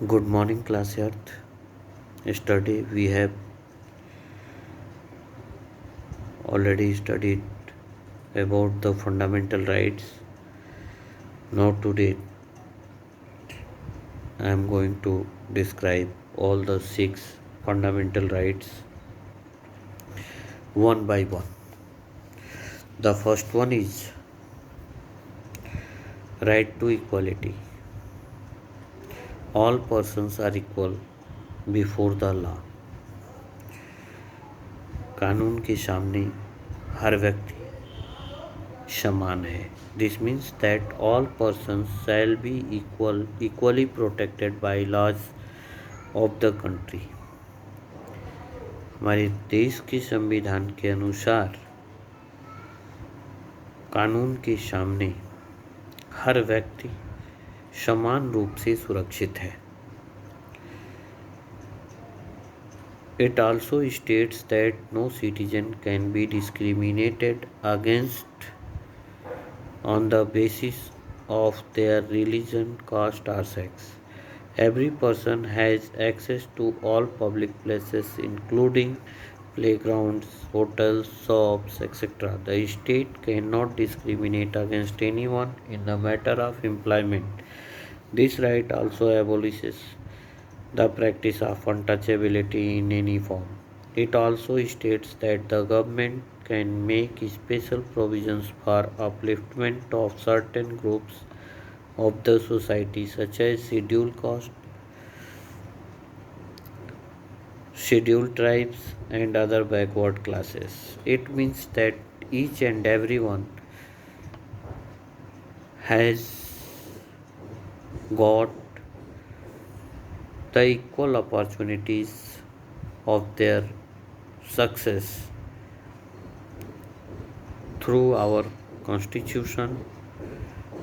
Good morning, class Earth. Yesterday we have already studied about the fundamental rights. Now today I am going to describe all the six fundamental rights one by one. The first one is right to equality. All persons are equal before the law. कानून के सामने हर व्यक्ति समान है. This means that all persons shall be equally protected by laws of the country. हमारे देश के संविधान के अनुसार कानून के सामने हर व्यक्ति समान रूप से सुरक्षित है. It also states that no citizen can be discriminated against on the basis of their religion, caste or sex. Every person has access to all public places including playgrounds, hotels, shops, etc. The state cannot discriminate against anyone in the matter of employment. This right also abolishes the practice of untouchability in any form. It also states that the government can make special provisions for upliftment of certain groups of the society such as scheduled caste, scheduled tribes and other backward classes. It means that each and everyone has got the equal opportunities of their success through our constitution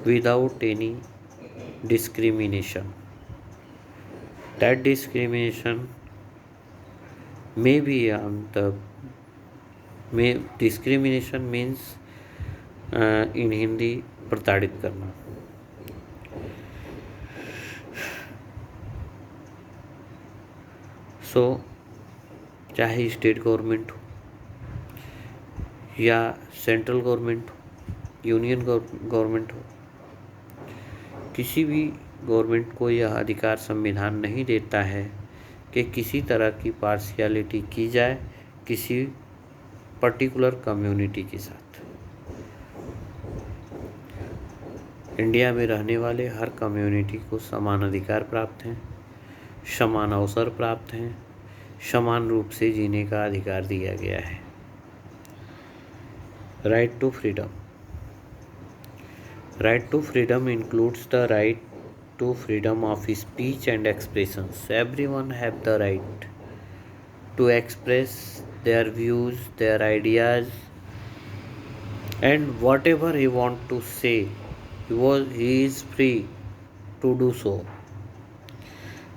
without any discrimination. That discrimination may be on the discrimination means in Hindi प्रताड़ित करना. सो चाहे state government हो या central government हो, union government हो, किसी भी government को यह अधिकार संविधान नहीं देता है कि किसी तरह की पार्शियलिटी की जाए किसी पर्टिकुलर कम्युनिटी के साथ. इंडिया में रहने वाले हर कम्युनिटी को समान अधिकार प्राप्त हैं, समान अवसर प्राप्त हैं, समान रूप से जीने का अधिकार दिया गया है. Right to freedom. Right to freedom includes the right to freedom of speech and expressions. Everyone have the right to express their views, their ideas, and whatever he want to say, he is free to do so.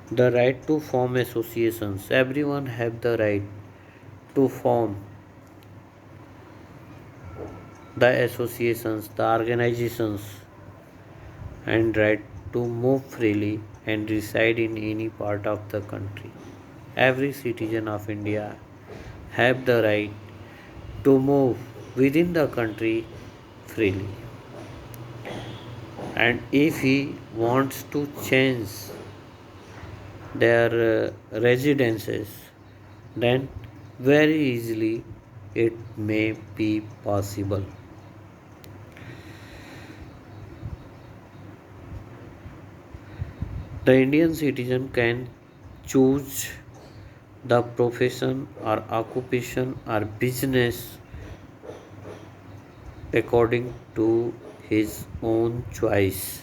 The right to form associations. Everyone have the right to form the associations, the organizations, and right to move freely and reside in any part of the country. Every citizen of India have the right to move within the country freely. And if he wants to change their residences, then very easily it may be possible. The Indian citizen can choose the profession or occupation or business according to his own choice.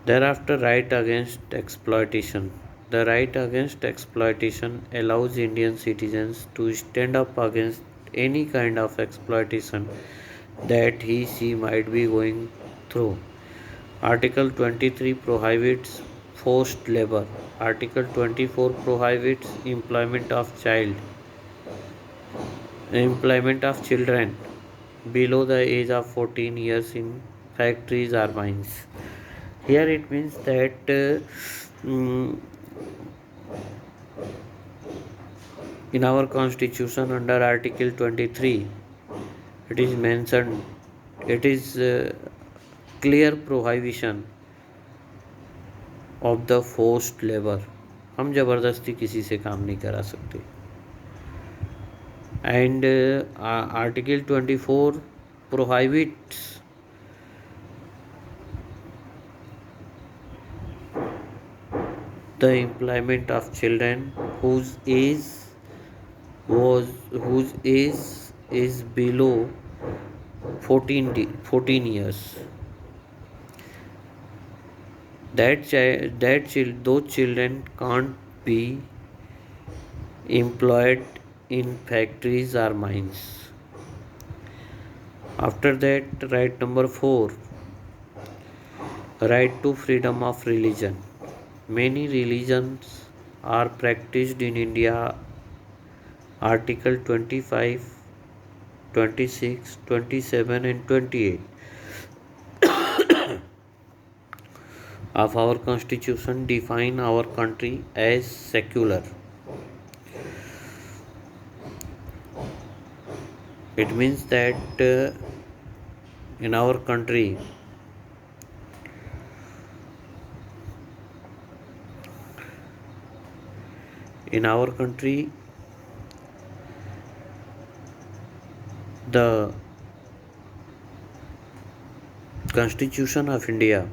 Thereafter, right against exploitation. The right against exploitation allows Indian citizens to stand up against any kind of exploitation that she might be going through. Article 23 prohibits forced labor. Article 24 prohibits employment of children below the age of 14 years in factories or mines. Here it means that mm, in our constitution under Article 23, it is mentioned, it is clear prohibition of the forced labor. हम ज़बरदस्ती किसी से काम नहीं करा सकते. And Article 24 prohibits the employment of children was whose age is below 14 years. Those children can't be employed in factories or mines. After that, right number 4, right to freedom of religion. Many religions are practiced in India. Article 25, 26, 27, and 28 of our constitution define our country as secular. It means that in our country in our country the Constitution of India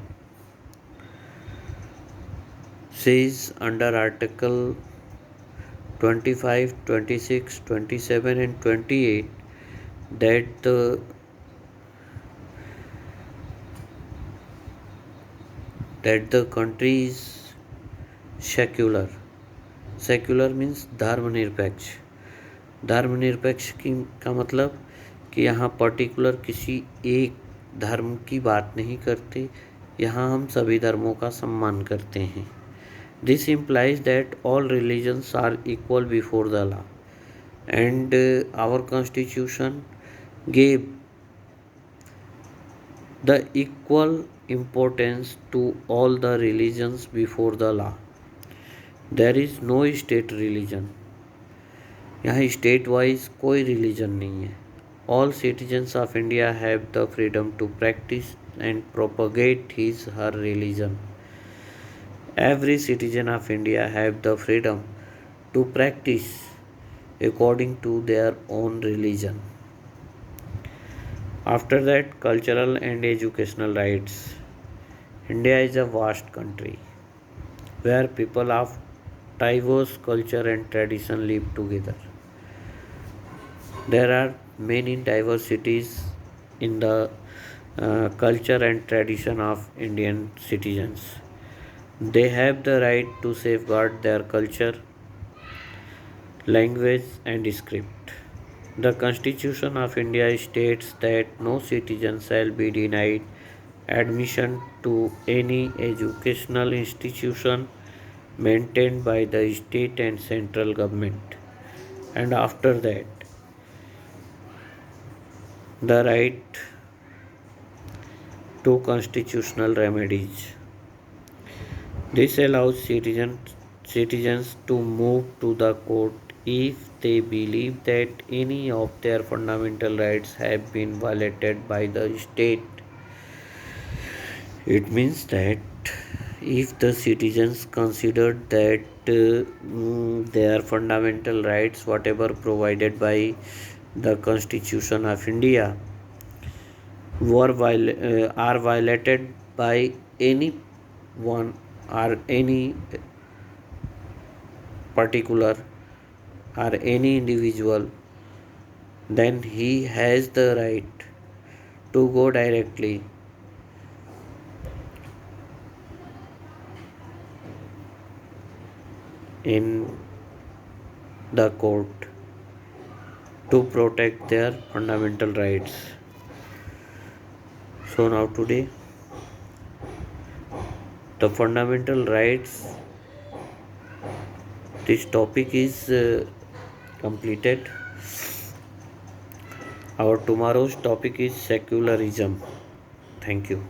says under Article 25, 26, 27, and 28 that the country is secular. Secular means धर्मनिरपेक्ष. धर्मनिरपेक्ष की का मतलब कि यहाँ particular किसी एक धर्म की बात नहीं करते, यहाँ हम सभी धर्मों का सम्मान करते हैं. This implies that all religions are equal before the law and our constitution gave the equal importance to all the religions before the law. There is no state religion. यहाँ स्टेट वाइज कोई religion नहीं है. All citizens of India have the freedom to practice and propagate his her religion. Every citizen of India have the freedom to practice according to their own religion. After that, cultural and educational rights. India is a vast country where people of diverse culture and tradition live together. There are many diversities in the culture and tradition of Indian citizens. They have the right to safeguard their culture, language, and script. The Constitution of India states that no citizen shall be denied admission to any educational institution maintained by the state and central government. And after that, the right to constitutional remedies. This allows citizens to move to the court if they believe that any of their fundamental rights have been violated by the state. It means that if the citizens consider that their fundamental rights, whatever provided by the Constitution of India, are violated by any one or any particular or any individual, then he has the right to go directly in the court to protect their fundamental rights. So now today the fundamental rights, this topic is completed. Our tomorrow's topic is secularism. Thank you.